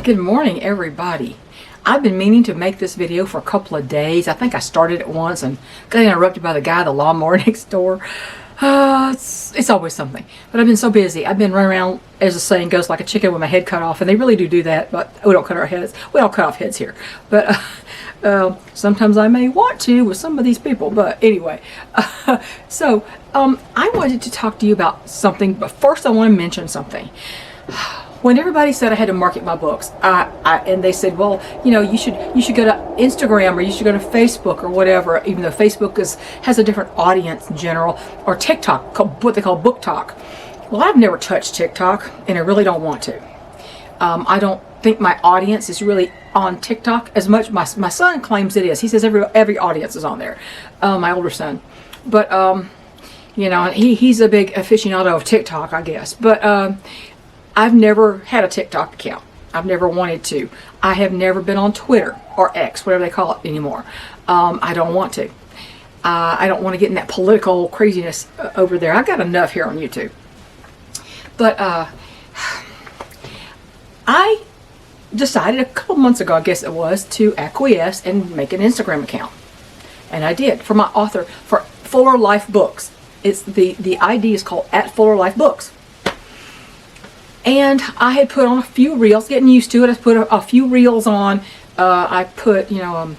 Good morning, everybody. I've been meaning to make this video for a couple of days. I think I started it once and got interrupted by the guy at the lawnmower next door. It's always something. But I've been so busy. I've been running around, as the saying goes, like a chicken with my head cut off. And they really do that, but we don't cut our heads. We don't cut off heads here. But sometimes I may want to with some of these people. But anyway, I wanted to talk to you about something. But first I want to mention something. When everybody said I had to market my books, and they said, well, you know, you should go to Instagram or you should go to Facebook or whatever, even though Facebook has a different audience in general, or TikTok, what they call book talk. Well, I've never touched TikTok, and I really don't want to. I don't think my audience is really on TikTok as much. My son claims it is. He says every audience is on there, my older son. But, you know, he's a big aficionado of TikTok, I guess. But I've never had a TikTok account. I've never wanted to. I have never been on Twitter or X, whatever they call it anymore. I don't want to. I don't want to get in that political craziness over there. I've got enough here on YouTube. But I decided a couple months ago, I guess it was, to acquiesce and make an Instagram account. And I did for my author, for Fuller Life Books. It's the ID is called @FullerLifeBooks. And I had put on a few reels, getting used to it. I put a few reels on. I put, you know,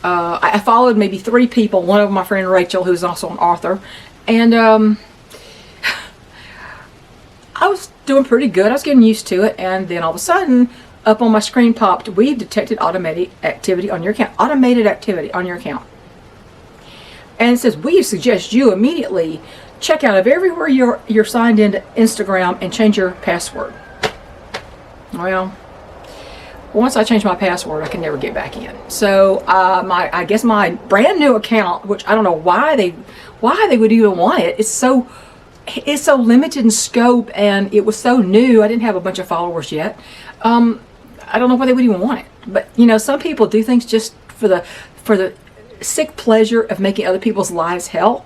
I followed maybe 3 people. One of them, my friend Rachel, who's also an author. And I was doing pretty good. I was getting used to it. And then all of a sudden, up on my screen popped, we've detected automated activity on your account. Automated activity on your account. And it says, we suggest you immediately check out of everywhere you're signed into Instagram and change your password. Well, once I change my password, I can never get back in. So I guess my brand new account, which I don't know why they would even want it. It's so limited in scope, and it was so new. I didn't have a bunch of followers yet. I don't know why they would even want it. But you know, some people do things just for the sick pleasure of making other people's lives hell.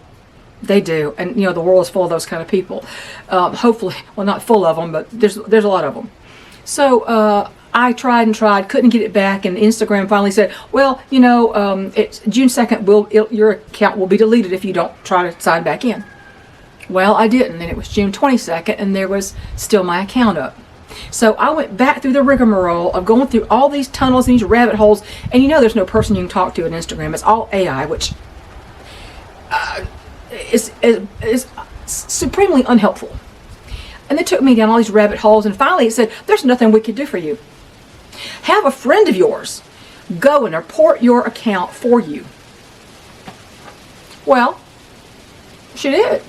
They do, and you know, the world is full of those kind of people. Hopefully, well, not full of them, but there's a lot of them. So I tried and tried, couldn't get it back, and Instagram finally said, well, you know, it's June 2nd. Your account will be deleted if you don't try to sign back in. Well, I didn't, and it was June 22nd, and there was still my account up. So I went back through the rigmarole of going through all these tunnels and these rabbit holes, and you know, there's no person you can talk to on Instagram. It's all AI, which is supremely unhelpful. And they took me down all these rabbit holes, and finally it said, there's nothing we can do for you. Have a friend of yours go and report your account for you. Well, she did.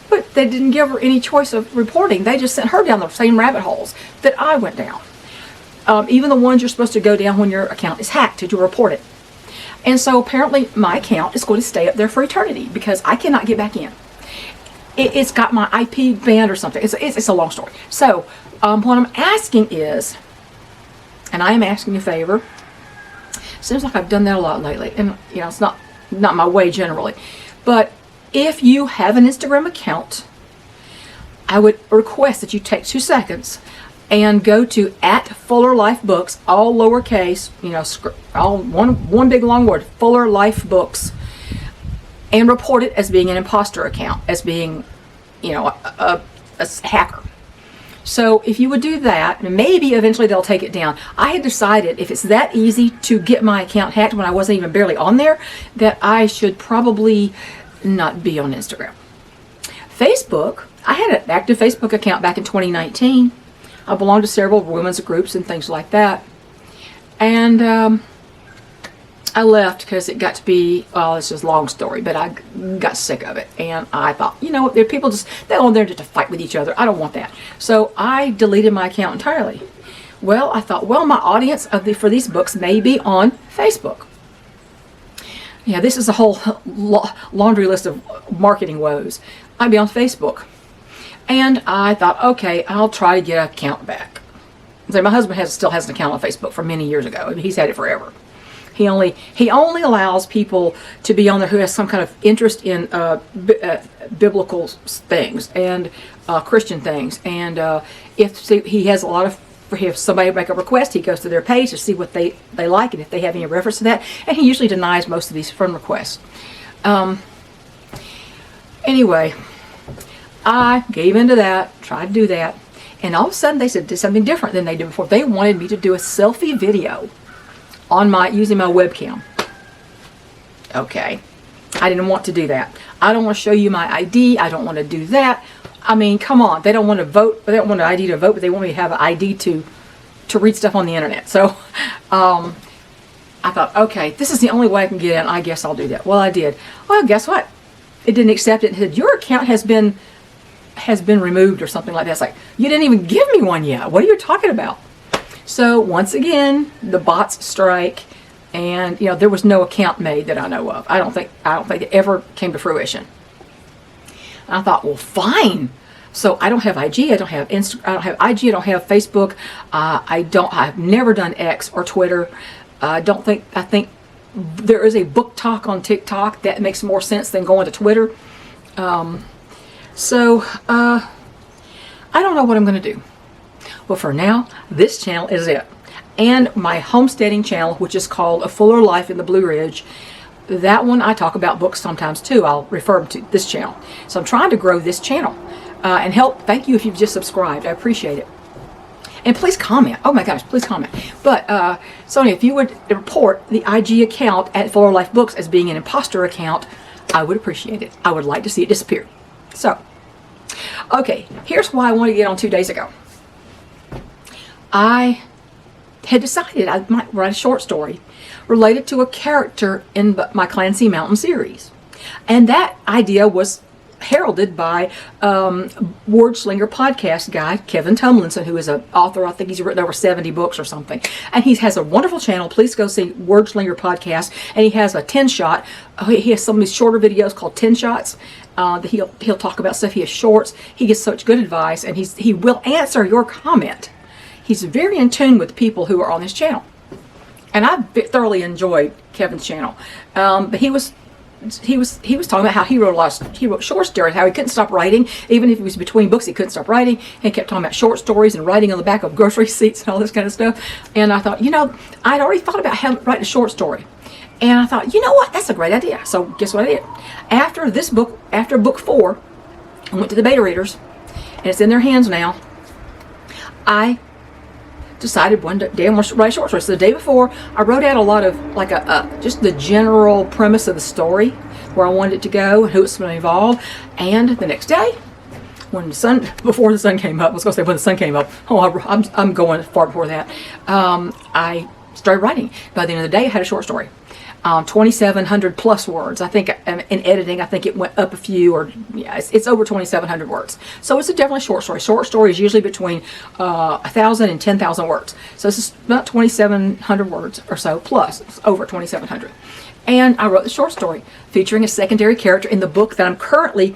But they didn't give her any choice of reporting. They just sent her down the same rabbit holes that I went down. Even the ones you're supposed to go down when your account is hacked to report it. And so apparently my account is going to stay up there for eternity because I cannot get back in. It's got my IP banned or something. It's a long story. So what I'm asking is, and I am asking a favor. Seems like I've done that a lot lately, and you know, it's not my way generally. But if you have an Instagram account, I would request that you take 2 seconds and go to @FullerLifeBooks, all lowercase, you know, all one big long word, Fuller Life Books, and report it as being an imposter account, as being, you know, a hacker. So if you would do that, maybe eventually they'll take it down. I had decided if it's that easy to get my account hacked when I wasn't even barely on there, that I should probably not be on Instagram. Facebook, I had an active Facebook account back in 2019. I belong to several women's groups and things like that. And I left because it got to be, well, it's just a long story, but I got sick of it. And I thought, you know, there are people they're on there just to fight with each other. I don't want that. So I deleted my account entirely. Well, I thought, well, my audience for these books may be on Facebook. Yeah, this is a whole laundry list of marketing woes. I'd be on Facebook. And I thought, okay, I'll try to get an account back. So my husband still has an account on Facebook from many years ago. He's had it forever. He only allows people to be on there who has some kind of interest in biblical things and Christian things. And he has a lot of if somebody make a request, he goes to their page to see what they like and if they have any reference to that. And he usually denies most of these friend requests. Anyway, I gave into that, tried to do that, and all of a sudden they said did something different than they did before. They wanted me to do a selfie video on using my webcam. Okay, I didn't want to do that. I don't want to show you my ID. I don't want to do that. I mean, come on. They don't want to vote. They don't want an ID to vote, but they want me to have an ID to read stuff on the internet. So I thought, okay, this is the only way I can get in. I guess I'll do that. Well, I did. Well, guess what? It didn't accept it. It said, your account has been removed or something like that. It's like, you didn't even give me one yet. What are you talking about? So once again, the bots strike, and there was no account made that I know of. I don't think it ever came to fruition. And I thought, well, fine. So I don't have IG. I don't have Instagram. I don't have IG. I don't have Facebook. I've never done X or Twitter. I think there is a book talk on TikTok that makes more sense than going to Twitter. So I don't know what I'm going to do. Well, for now, this channel is it. And my homesteading channel, which is called A Fuller Life in the Blue Ridge, that one I talk about books sometimes too. I'll refer them to this channel. So I'm trying to grow this channel and help. Thank you if you've just subscribed. I appreciate it. And please comment. Oh my gosh, please comment. But Sonia, if you would report the IG account at Fuller Life Books as being an imposter account, I would appreciate it. I would like to see it disappear. So, okay, here's why I wanted to get on 2 days ago. I had decided I might write a short story related to a character in my Clancy Mountain series. And that idea was heralded by Word Slinger podcast guy Kevin Tumlinson, who is an author. I think he's written over 70 books or something, and he has a wonderful channel. Please go see Word Slinger podcast. And he has a 10-shot. He has some of these shorter videos called 10 shots that he'll talk about stuff. He has shorts. He gives such good advice, and he will answer your comment. He's very in tune with people who are on his channel, and I thoroughly enjoyed Kevin's channel. But he was talking about how he wrote short stories, how he couldn't stop writing. Even if he was between books, he couldn't stop writing. And he kept talking about short stories and writing on the back of grocery receipts and all this kind of stuff. And I thought, I'd already thought about writing a short story. And I thought, you know what? That's a great idea. So guess what I did? After book 4, I went to the beta readers, and it's in their hands now. I decided one day I'm going to write a short story. So the day before, I wrote out a lot of just the general premise of the story, where I wanted it to go and who it's going to involve. And the next day, before the sun came up, I was going to say when the sun came up. I'm going far before that. I started writing. By the end of the day, I had a short story. 2,700 plus words. I think in editing, I think it went up a few, or it's over 2,700 words. So it's definitely a short story. Short story is usually between 1,000 and 10,000 words. So this is about 2,700 words or so, plus it's over 2,700. And I wrote the short story featuring a secondary character in the book that I'm currently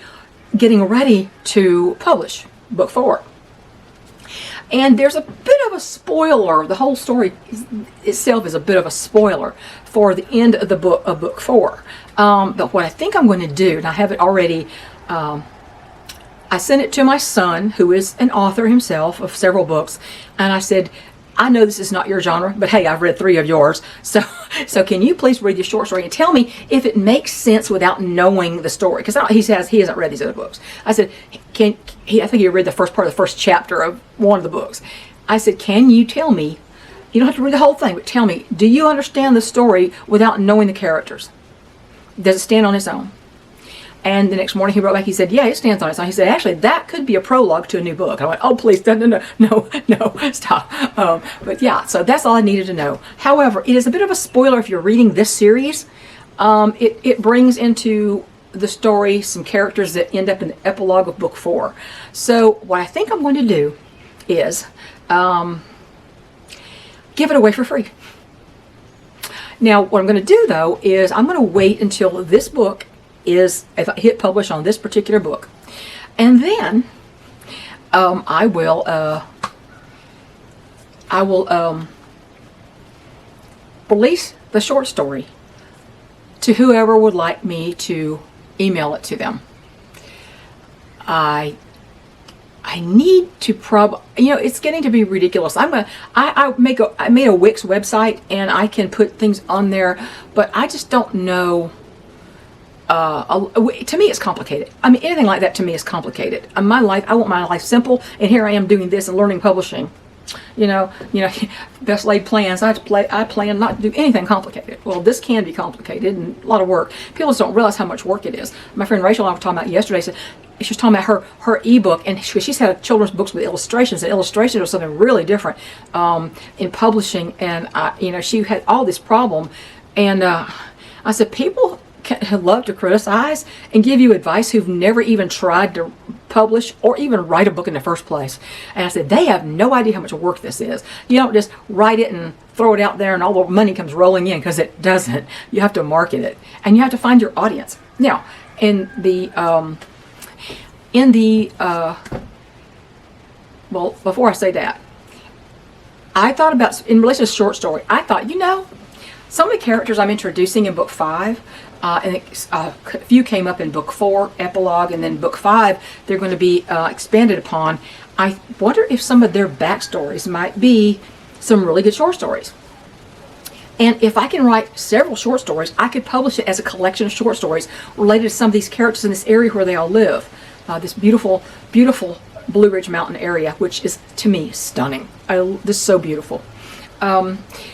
getting ready to publish, book 4. And there's a bit of a spoiler. The whole story itself is a bit of a spoiler for the end of the book, of book 4. But what I think I'm going to do, and I have it already, I sent it to my son, who is an author himself of several books, and I said, I know this is not your genre, but hey, I've read 3 of yours, so can you please read the short story and tell me if it makes sense without knowing the story? Because he hasn't read these other books. I said, I think he read the first part of the first chapter of one of the books. I said, can you tell me, you don't have to read the whole thing, but tell me, do you understand the story without knowing the characters? Does it stand on its own? And the next morning he wrote back, he said, yeah, it stands on its own. He said, actually, that could be a prologue to a new book. I went, oh, please, no, stop. But yeah, so that's all I needed to know. However, it is a bit of a spoiler if you're reading this series. It brings into the story some characters that end up in the epilogue of book 4. So what I think I'm going to do is give it away for free. Now, what I'm going to do, though, is I'm going to wait until this book is, if I hit publish on this particular book, and then I will release the short story to whoever would like me to email it to them. I I need to it's getting to be ridiculous. I made a Wix website and I can put things on there, but I just don't know. To me, it's complicated. I mean, anything like that to me is complicated. I want my life simple, and here I am doing this and learning publishing. Best laid plans. I plan not to do anything complicated. Well, this can be complicated and a lot of work. People just don't realize how much work it is. My friend Rachel and I were talking about yesterday. She was talking about her ebook, and she's had children's books with illustrations, and illustrations are something really different in publishing. And she had all this problem, and I said, people love to criticize and give you advice who've never even tried to publish or even write a book in the first place. And I said, they have no idea how much work this is. You don't just write it and throw it out there and all the money comes rolling in, because it doesn't. You have to market it, and you have to find your audience. Now, well, before I say that, I thought about, in relation to short story, I thought, some of the characters I'm introducing in book 5, and a few came up in book 4, epilogue, and then book 5, they're going to be expanded upon. I wonder if some of their backstories might be some really good short stories. And if I can write several short stories, I could publish it as a collection of short stories related to some of these characters in this area where they all live. This beautiful, beautiful Blue Ridge Mountain area, which is, to me, stunning. This is so beautiful.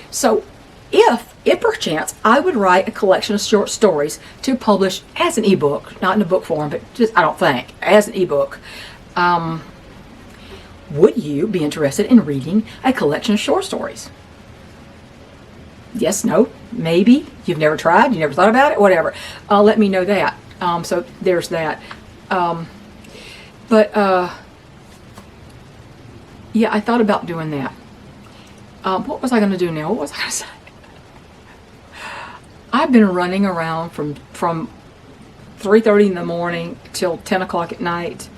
So if perchance I would write a collection of short stories to publish as an ebook, not in a book form, but just, I don't think, as an ebook, would you be interested in reading a collection of short stories? Yes, no, maybe. You've never tried, you never thought about it, whatever. Let me know that. So there's that. Yeah, I thought about doing that. What was I going to do now? What was I going to say? I've been running around from 3:30 in the morning till 10 o'clock at night,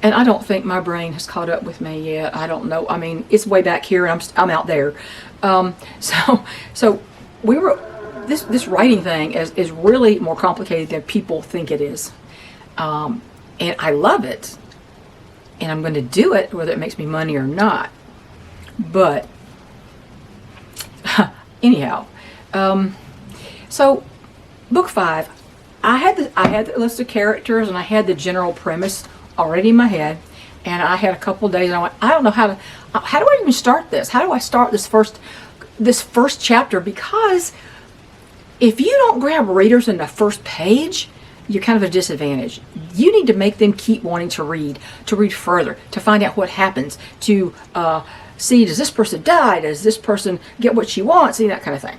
and I don't think my brain has caught up with me yet. I don't know. I mean, it's way back here, and I'm out there. So we were this writing thing is really more complicated than people think it is, and I love it, and I'm going to do it whether it makes me money or not. But anyhow. So, book 5, I had the list of characters and I had the general premise already in my head, and I had a couple of days and I went, I don't know how do I even start this? How do I start this first chapter? Because if you don't grab readers in the first page, you're kind of at a disadvantage. You need to make them keep wanting to read further, to find out what happens, to see, does this person die? Does this person get what she wants? See, that kind of thing.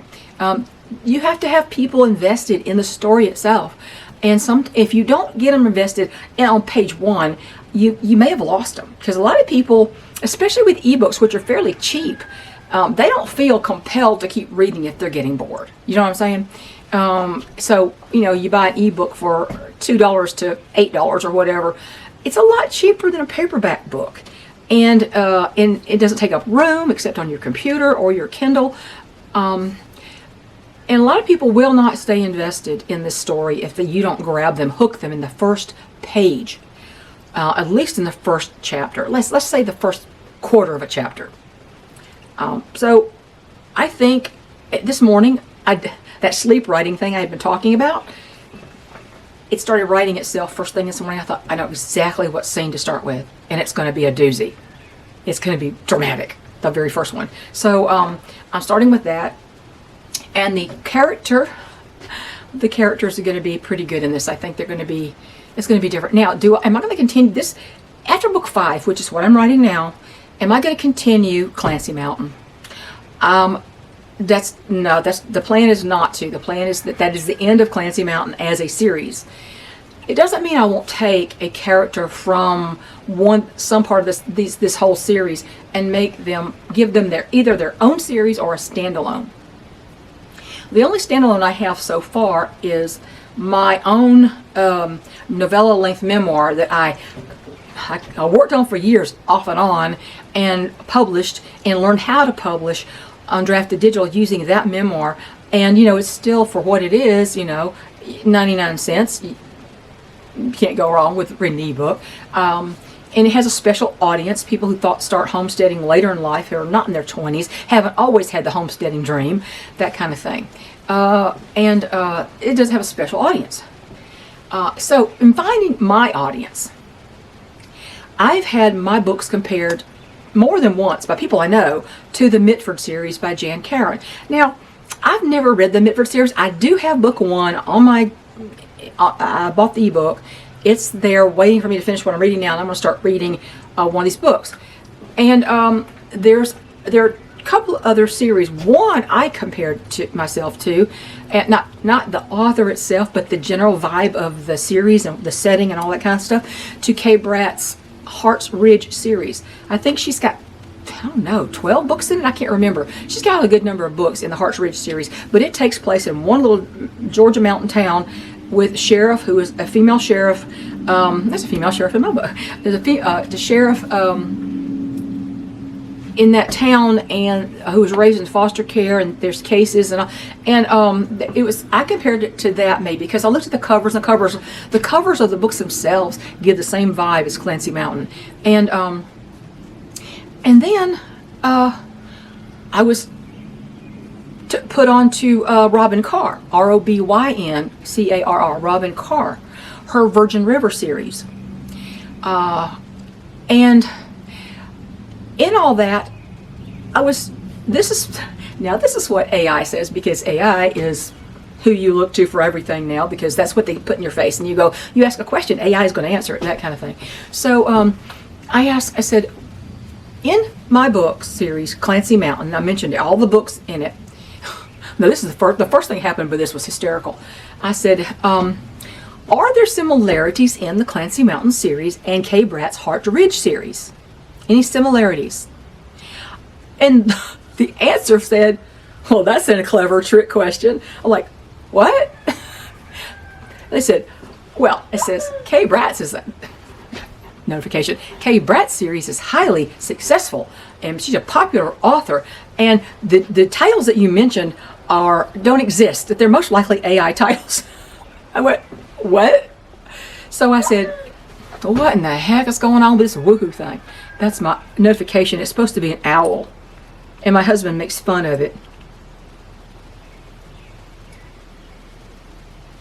You have to have people invested in the story itself. And if you don't get them invested on page 1, you may have lost them. Because a lot of people, especially with ebooks, which are fairly cheap, they don't feel compelled to keep reading if they're getting bored. You know what I'm saying? So, you buy an ebook for $2 to $8 or whatever. It's a lot cheaper than a paperback book. And it doesn't take up room except on your computer or your Kindle. And a lot of people will not stay invested in this story if you don't grab them, hook them in the first page, at least in the first chapter. Let's say the first quarter of a chapter. So I think this morning, that sleep writing thing I had been talking about, it started writing itself first thing this morning. I thought, I know exactly what scene to start with, and it's going to be a doozy. It's going to be dramatic, the very first one. So I'm starting with that. And the characters are going to be pretty good in this. I think it's going to be different. Now, am I going to continue this after book 5, which is what I'm writing now? Am I going to continue Clancy Mountain? The plan is not to. The plan is that is the end of Clancy Mountain as a series. It doesn't mean I won't take a character from some part of this whole series and give them either their own series or a standalone. The only standalone I have so far is my own novella-length memoir that I worked on for years, off and on, and published and learned how to publish on Drafted Digital using that memoir. And, it's still, for what it is, 99 cents. You can't go wrong with reading an ebook. And And it has a special audience, people who thought start homesteading later in life, who are not in their 20s, haven't always had the homesteading dream, that kind of thing. And it does have a special audience. So in finding my audience, I've had my books compared more than once by people I know to the Mitford series by Jan Karon. Now, I've never read the Mitford series. I do have book one on my, I bought the ebook. It's there waiting for me to finish what I'm reading now, and I'm going to start reading one of these books. And there are a couple of other series. One I compared to myself to, and not the author itself, but the general vibe of the series and the setting and all that kind of stuff, to Kay Bratt's Heart's Ridge series. I think she's got, I don't know, 12 books in it? I can't remember. She's got a good number of books in the Heart's Ridge series, but it takes place in one little Georgia mountain town with a sheriff who is a female sheriff. There's a female sheriff in my book. There's the sheriff in that town, and who was raised in foster care, and there's cases and it was, I compared it to that maybe because I looked at the covers, and the covers of the books themselves give the same vibe as Clancy Mountain, and then I was put on to Robin Carr, Robyncarr, Robin Carr, her Virgin River series, and in all that, this is what AI says, because AI is who you look to for everything now, because that's what they put in your face, and you ask a question, AI is going to answer it, that kind of thing. So I said, in my book series, Clancy Mountain, I mentioned all the books in it. No, this is the first thing that happened, but this was hysterical. I said, are there similarities in the Clancy Mountain series and Kay Bratt's Heart Ridge series? Any similarities? And the answer said, well, that's a clever trick question. I'm like, what? They said, well, it says Kay Bratt's is a notification. Kay Bratt's series is highly successful, and she's a popular author. And the titles that you mentioned don't exist. That they're most likely AI titles. I went, what? So I said, what in the heck is going on with this woohoo thing? That's my notification. It's supposed to be an owl, and my husband makes fun of it.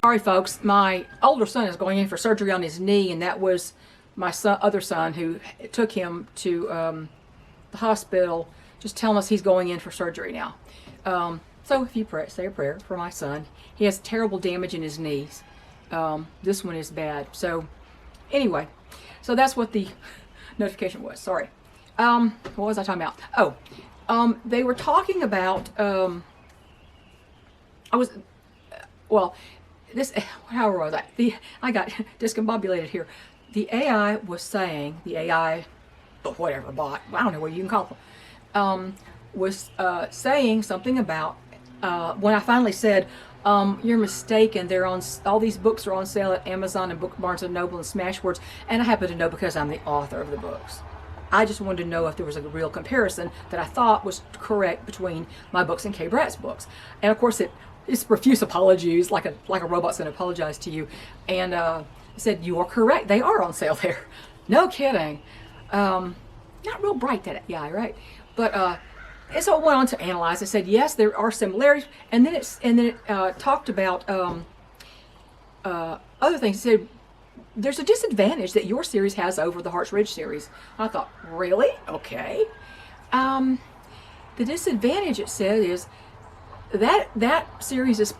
Sorry, folks. My older son is going in for surgery on his knee, and that was my other son who took him to the hospital, just telling us he's going in for surgery now. So if you say a prayer for my son. He has terrible damage in his knees. This one is bad. So anyway, so that's what the notification was. Sorry. What was I talking about? Oh, they were talking about, how was I? I got discombobulated here. The AI was saying, whatever bot, I don't know what you can call them, was saying something about, when I finally said, you're mistaken, all these books are on sale at Amazon and Barnes & Noble and Smashwords, and I happen to know because I'm the author of the books. I just wanted to know if there was a real comparison that I thought was correct between my books and Kay Bratt's books. And of course it's profuse apologies, like a robot's going to apologize to you. And I said, you are correct, they are on sale there. No kidding. Not real bright, that AI, right? But and so I went on to analyze. I said, yes, there are similarities, and then it talked about other things. It said, there's a disadvantage that your series has over the Heart's Ridge series. I thought, really? Okay. The disadvantage, it said, is that series is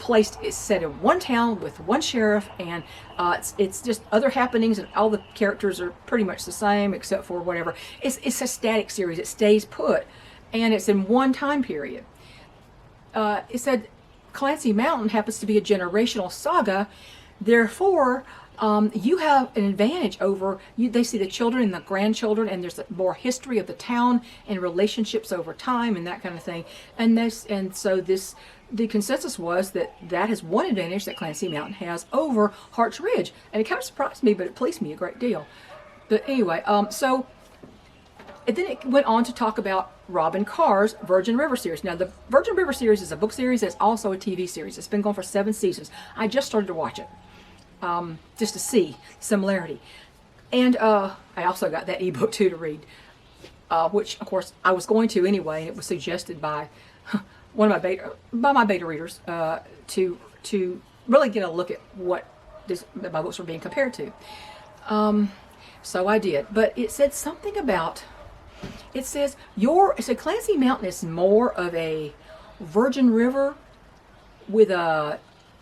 set in one town with one sheriff, and it's just other happenings, and all the characters are pretty much the same except for whatever. It's a static series. It stays put, and it's in one time period. It said Clancy Mountain happens to be a generational saga, therefore you have an advantage over you. They see the children and the grandchildren, and there's more history of the town and relationships over time and that kind of thing. And so the consensus was that is one advantage that Clancy Mountain has over Heart's Ridge, and it kind of surprised me, but it pleased me a great deal. But anyway, so and then it went on to talk about Robin Carr's Virgin River series. Now, the Virgin River series is a book series. It's also a TV series. It's been going for 7 seasons. I just started to watch it, just to see similarity. And I also got that ebook too to read, which of course I was going to anyway, and it was suggested by one of my beta readers to really get a look at what my books were being compared to. So I did, but it said something about. It said Clancy Mountain is more of a virgin river with a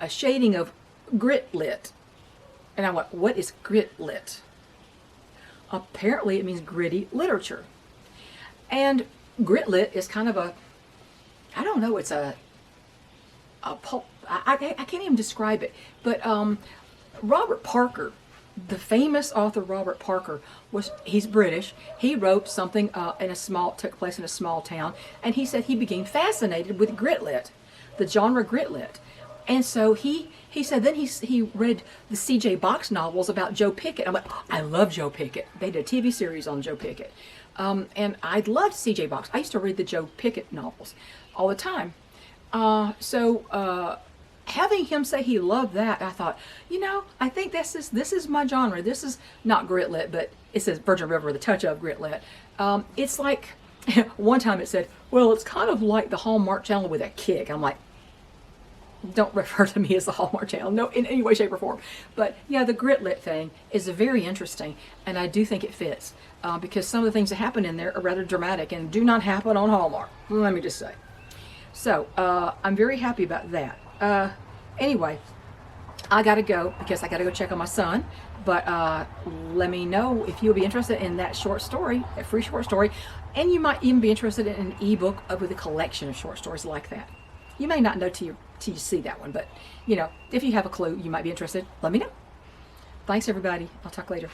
shading of grit lit. And I went, what is grit lit? Apparently it means gritty literature. And grit lit is kind of I don't know, it's a pulp, I can't even describe it. But Robert Parker, the famous author Robert Parker, he's British. He wrote something took place in a small town, and he said he became fascinated with grit lit, the genre grit lit. And so he said then he read the C.J. Box novels about Joe Pickett. I'm like, I love Joe Pickett. They did a TV series on Joe Pickett. And I loved C.J. Box. I used to read the Joe Pickett novels all the time. Having him say he loved that, I thought, I think this is my genre. This is not grit lit, but it says Virgin River with a touch of grit lit. It's like, one time it said, well, it's kind of like the Hallmark Channel with a kick. I'm like, don't refer to me as the Hallmark Channel, no, in any way, shape, or form. But yeah, the grit lit thing is very interesting, and I do think it fits because some of the things that happen in there are rather dramatic and do not happen on Hallmark. Let me just say. So I'm very happy about that. Anyway, I gotta go because I gotta go check on my son. But let me know if you'll be interested in that short story, a free short story, and you might even be interested in an ebook with a collection of short stories like that. You may not know till you see that one, but if you have a clue, you might be interested. Let me know. Thanks, everybody. I'll talk later.